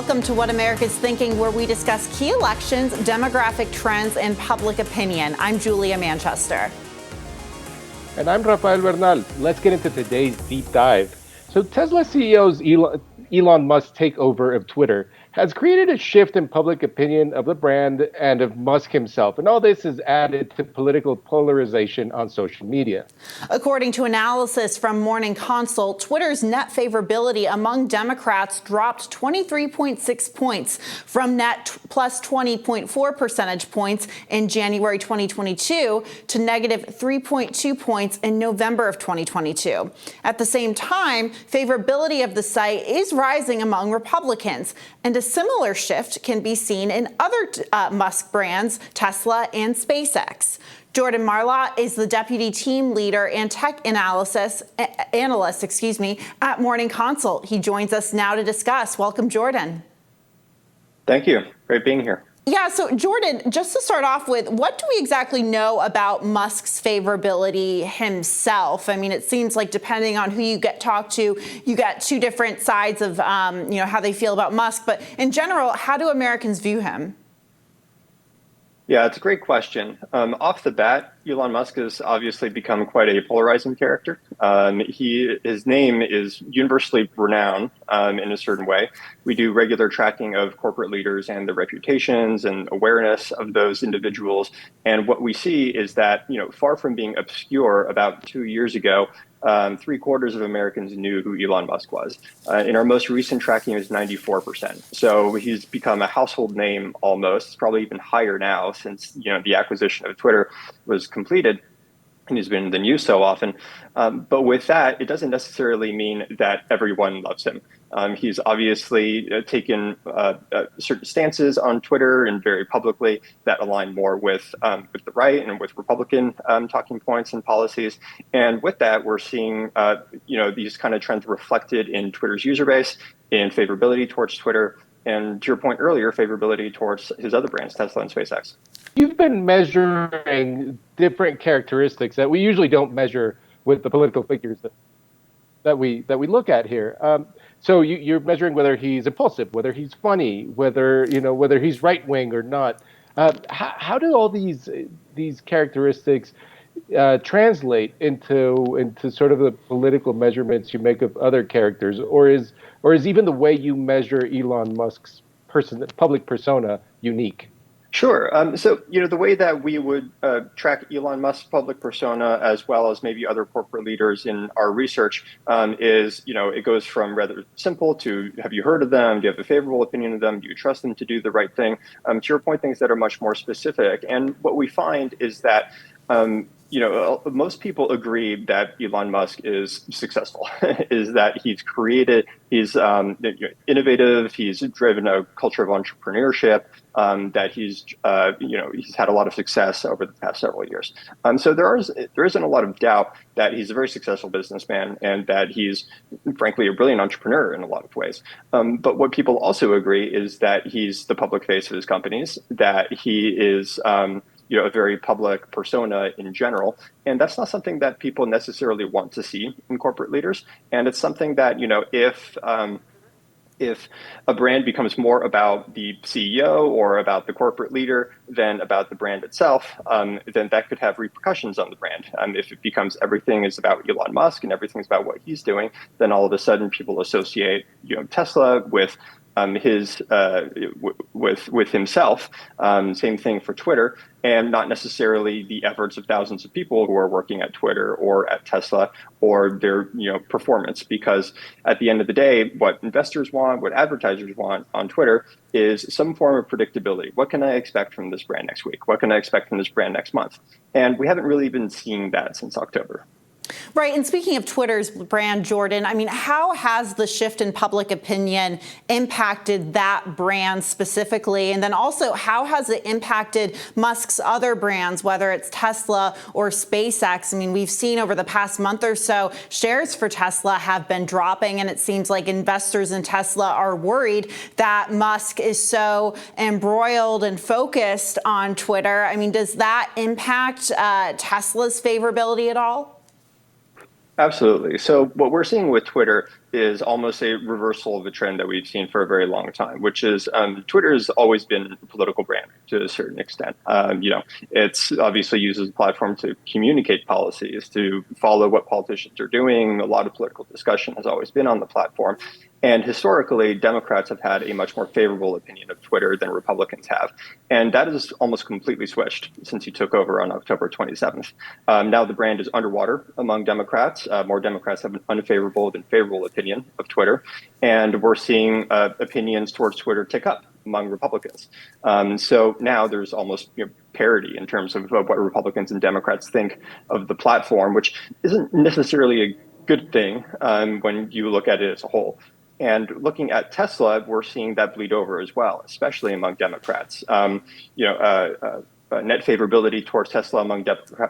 Welcome to What America's Thinking, where we discuss key elections, demographic trends, and public opinion. I'm Julia Manchester. And I'm Rafael Bernal. Let's get into today's deep dive. So Tesla CEO's Elon Musk's takeover of Twitter has created a shift in public opinion of the brand and of Musk himself. And all this has added to political polarization on social media. According to analysis from Morning Consult, Twitter's net favorability among Democrats dropped 23.6 points from net plus 20.4 percentage points in January 2022 to negative 3.2 points in November of 2022. At the same time, favorability of the site is rising among Republicans, and a similar shift can be seen in other Musk brands, Tesla and SpaceX. Jordan Marlatt is the deputy team leader and tech analyst, at Morning Consult. He joins us now to discuss. Welcome, Jordan. Thank you. Great being here. Yeah, so Jordan, just to start off with, what do we exactly know about Musk's favorability himself? I mean, it seems like depending on who you talk to, you get two different sides of how they feel about Musk. But in general, how do Americans view him? Yeah, it's a great question. Off the bat, Elon Musk has obviously become quite a polarizing character. His name is universally renowned in a certain way. We do regular tracking of corporate leaders and their reputations and awareness of those individuals. And what we see is that, far from being obscure about 2 years ago, 3/4 of Americans knew who Elon Musk was. In our most recent tracking, it was 94%. So he's become a household name almost. It's probably even higher now since the acquisition of Twitter was completed, and he's been in the news so often. But with that, it doesn't necessarily mean that everyone loves him. He's obviously taken certain stances on Twitter and very publicly that align more with the right and with Republican talking points and policies. And with that, we're seeing these kind of trends reflected in Twitter's user base, in favorability towards Twitter, and to your point earlier, favorability towards his other brands, Tesla and SpaceX. You've been measuring different characteristics that we usually don't measure with the political figures that we look at here. So you're measuring whether he's impulsive, whether he's funny, whether he's right wing or not. How do all these characteristics translate into sort of the political measurements you make of other characters, or is even the way you measure Elon Musk's public persona unique? Sure. So, the way that we would track Elon Musk's public persona, as well as maybe other corporate leaders in our research, is, it goes from rather simple to, have you heard of them? Do you have a favorable opinion of them? Do you trust them to do the right thing? To your point, things that are much more specific. And what we find is that most people agree that Elon Musk is successhad he's innovative, he's driven a culture of entrepreneurship, that he's had a lot of success over the past several years. So there isn't a lot of doubt that he's a very successful businessman and that he's frankly a brilliant entrepreneur in a lot of ways. But what people also agree is that he's the public face of his companies, that he is a very public persona in general. And that's not something that people necessarily want to see in corporate leaders. And it's something that, if a brand becomes more about the CEO or about the corporate leader than about the brand itself, then that could have repercussions on the brand. If it becomes everything is about Elon Musk and everything's about what he's doing, then all of a sudden people associate Tesla with with himself. Same thing for Twitter, and not necessarily the efforts of thousands of people who are working at Twitter or at Tesla or their performance. Because at the end of the day, what investors want, what advertisers want on Twitter is some form of predictability. What can I expect from this brand next week? What can I expect from this brand next month? And we haven't really been seeing that since October. Right. And speaking of Twitter's brand, Jordan, I mean, how has the shift in public opinion impacted that brand specifically? And then also, how has it impacted Musk's other brands, whether it's Tesla or SpaceX? I mean, we've seen over the past month or so, shares for Tesla have been dropping, and it seems like investors in Tesla are worried that Musk is so embroiled and focused on Twitter. I mean, does that impact Tesla's favorability at all? Absolutely. So what we're seeing with Twitter is almost a reversal of a trend that we've seen for a very long time, which is Twitter has always been a political brand to a certain extent. It's obviously used as a platform to communicate policies, to follow what politicians are doing. A lot of political discussion has always been on the platform. And historically, Democrats have had a much more favorable opinion of Twitter than Republicans have. And that is almost completely switched since he took over on October 27th. Now the brand is underwater among Democrats. More Democrats have an unfavorable than favorable opinion of Twitter. And we're seeing opinions towards Twitter tick up among Republicans. So now there's almost parity in terms of what Republicans and Democrats think of the platform, which isn't necessarily a good thing when you look at it as a whole. And looking at Tesla, we're seeing that bleed over as well, especially among Democrats. Net favorability towards Tesla among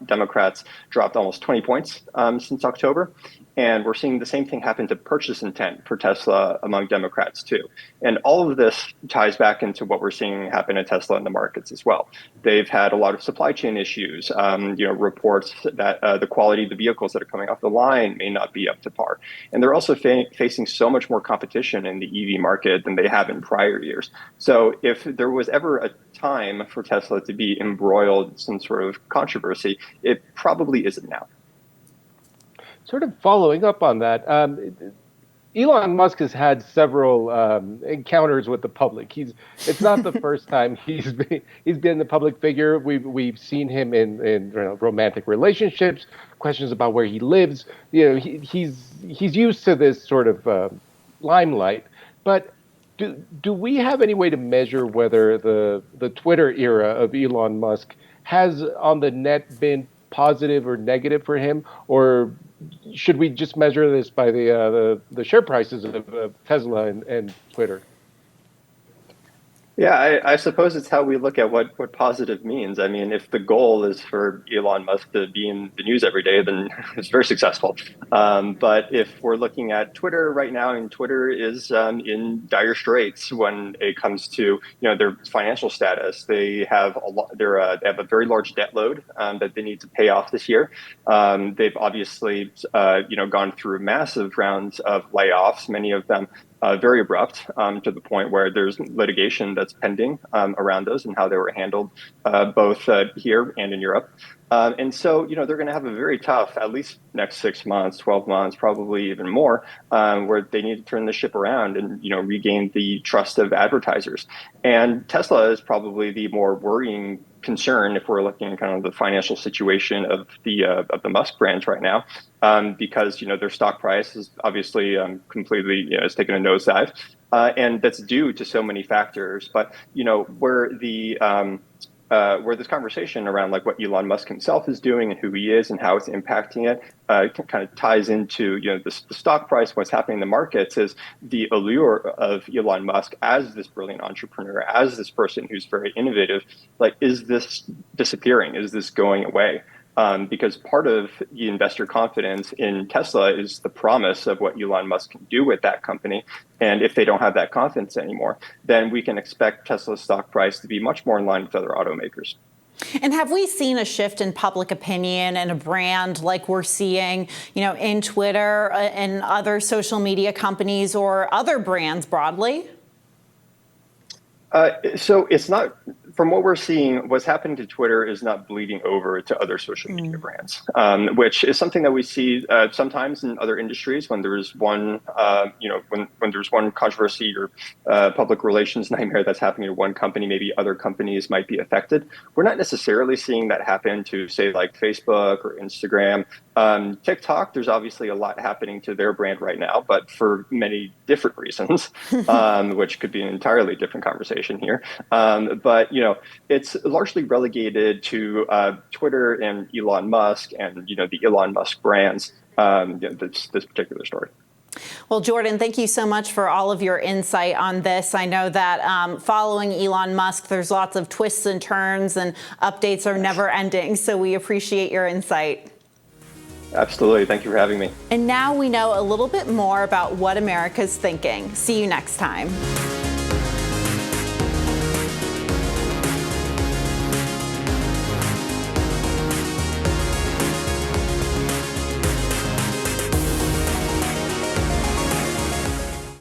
Democrats dropped almost 20 points since October. And we're seeing the same thing happen to purchase intent for Tesla among Democrats too. And all of this ties back into what we're seeing happen at Tesla in the markets as well. They've had a lot of supply chain issues, reports that the quality of the vehicles that are coming off the line may not be up to par. And they're also facing so much more competition in the EV market than they have in prior years. So if there was ever a time for Tesla to be embroiled in some sort of controversy, it probably isn't now. Sort of following up on that, Elon Musk has had several encounters with the public. It's not the first time he's been the public figure. We've seen him in romantic relationships, questions about where he lives. He's used to this sort of limelight. But do we have any way to measure whether the Twitter era of Elon Musk has on the net been positive or negative for him, or should we just measure this by the share prices of Tesla and Twitter? Yeah, I suppose it's how we look at what positive means. I mean, if the goal is for Elon Musk to be in the news every day, then it's very successful. But if we're looking at Twitter right now, and Twitter is in dire straits when it comes to their financial status. They have they have a very large debt load that they need to pay off this year. They've obviously gone through massive rounds of layoffs, many of them very abrupt, to the point where there's litigation that's pending around those and how they were handled both here and in Europe. And so, they're going to have a very tough, at least next 6 months, 12 months, probably even more, where they need to turn the ship around and, regain the trust of advertisers. And Tesla is probably the more worrying concern if we're looking at kind of the financial situation of the Musk brands right now, because their stock price is obviously completely has taken a nosedive, and that's due to so many factors. But where this conversation around like what Elon Musk himself is doing and who he is and how it's impacting it kind of ties into the stock price, what's happening in the markets, is the allure of Elon Musk as this brilliant entrepreneur, as this person who's very innovative. Like, is this disappearing? Is this going away? Because part of the investor confidence in Tesla is the promise of what Elon Musk can do with that company. And if they don't have that confidence anymore, then we can expect Tesla's stock price to be much more in line with other automakers. And have we seen a shift in public opinion and a brand like we're seeing, in Twitter and other social media companies or other brands broadly? So it's not, from what we're seeing, what's happening to Twitter is not bleeding over to other social media brands, which is something that we see sometimes in other industries when there's one, when there's one controversy or public relations nightmare that's happening to one company, maybe other companies might be affected. We're not necessarily seeing that happen to, say, like Facebook or Instagram. TikTok, there's obviously a lot happening to their brand right now, but for many different reasons, which could be an entirely different conversation here. But it's largely relegated to Twitter and Elon Musk and the Elon Musk brands. This particular story. Well, Jordan, thank you so much for all of your insight on this. I know that following Elon Musk, there's lots of twists and turns, and updates are never ending. So we appreciate your insight. Absolutely. Thank you for having me. And now we know a little bit more about what America's thinking. See you next time.